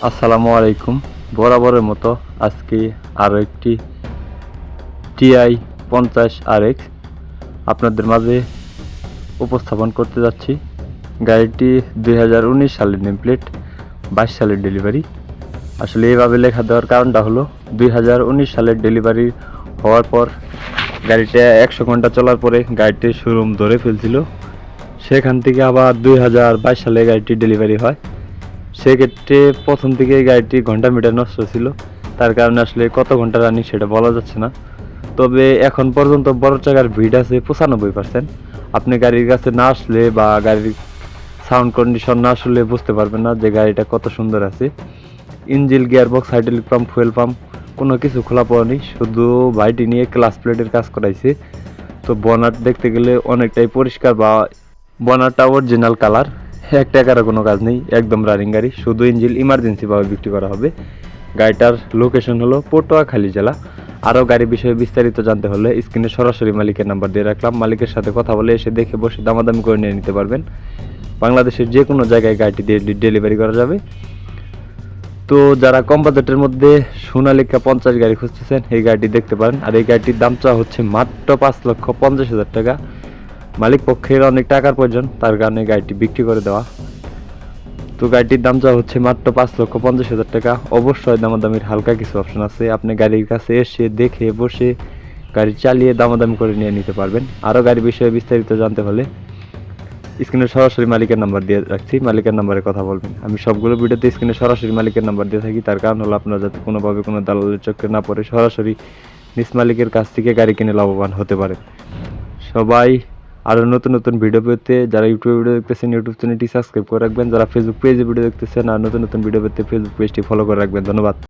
আসসালামু আলাইকুম। বরাবরের মতো আজকে আরও একটি টিআই 50 RX আপনাদের মাঝে উপস্থাপন করতে যাচ্ছি। গাড়িটি 2019 সালের নেম প্লেট, 22 সালের ডেলিভারি। আসলে এইভাবে লেখা দেওয়ার কারণটা হলো 2019 সালের ডেলিভারি হওয়ার পর গাড়িটা 100 ঘন্টা চলার পরে গাড়িটির শোরুম ধরে ফেলছিল। সেখান থেকে আবার 2022 সালে গাড়িটি ডেলিভারি হয়। সেক্ষেত্রে প্রথম থেকে গাড়িটি ঘন্টা মিটার নষ্ট ছিল, তার কারণে আসলে কত ঘন্টা রানিং সেটা বলা যাচ্ছে না। তবে এখন পর্যন্ত বড় চাকার ভিড আছে 95%। আপনি গাড়ির কাছে না আসলে বা গাড়ির সাউন্ড কন্ডিশন না আসলে বুঝতে পারবেন না যে গাড়িটা কত সুন্দর আছে। Engine, gearbox, hydraulic pump, fuel pump কোনো কিছু খোলা পড়েনি, শুধু ভাইটি নিয়ে ক্লাস প্লেটের কাজ করাইছে। তো বনাট দেখতে গেলে অনেকটাই পরিষ্কার, বা বনাটটা অরিজিনাল কালার, এক টাকারও কোনো কাজ নেই, একদম রানিং গাড়ি। শুধু ইঞ্জিন ইমার্জেন্সিভাবে বিক্রি করা হবে। গাড়িটার লোকেশন হলো পটুয়াখালী জেলা। আরও গাড়ি বিষয়ে বিস্তারিত জানতে হলে স্ক্রিনে সরাসরি মালিকের নাম্বার দিয়ে রাখলাম। মালিকের সাথে কথা বলে এসে দেখে বসে দামাদামি করে নিয়ে নিতে পারবেন। বাংলাদেশের যে কোনো জায়গায় গাড়িটি ডেলিভারি করা যাবে। তো যারা কম বাজেটের মধ্যে সোনালিকা 50 গাড়ি খুঁজতেছেন, এই গাড়িটি দেখতে পারেন। আর এই গাড়িটির দাম চাওয়া হচ্ছে মাত্র 5,50,000 টাকা। মালিক পক্ষের অনেক টাকার প্রয়োজন, তার কারণে গাড়িটি বিক্রি করে দেওয়া। তো গাড়িটির দাম চাওয়া হচ্ছে মাত্র 5,50,000 টাকা। অবশ্যই দামাদামির হালকা কিছু অপশন আছে, আপনি গাড়ির কাছে এসে দেখে বসে গাড়ি চালিয়ে দামাদামি করে নিয়ে নিতে পারবেন। আরও গাড়ি বিষয়ে বিস্তারিত জানতে হলে স্ক্রিনে সরাসরি মালিকের নাম্বার দিয়ে রাখছি, মালিকের নাম্বারে কথা বলবেন। আমি সবগুলো ভিডিওতে স্ক্রিনে সরাসরি মালিকের নাম্বার দিয়ে থাকি, তার কারণ হলো আপনারা যাতে কোনোভাবে কোনো দালালের চক্করে না পড়ে সরাসরি নিজ মালিকের কাছ থেকে গাড়ি কিনে লাভবান হতে পারেন। সবাই আরও নতুন নতুন ভিডিও পেতে যারা ইউটিউবে ভিডিও দেখতেছেন ইউটিউব চ্যানেলটি সাবস্ক্রাইব করে রাখবেন, যারা ফেসবুক পেজে ভিডিও দেখতেছেন আর নতুন নতুন ভিডিও পেতে ফেসবুক পেজটি ফলো করে রাখবেন। ধন্যবাদ।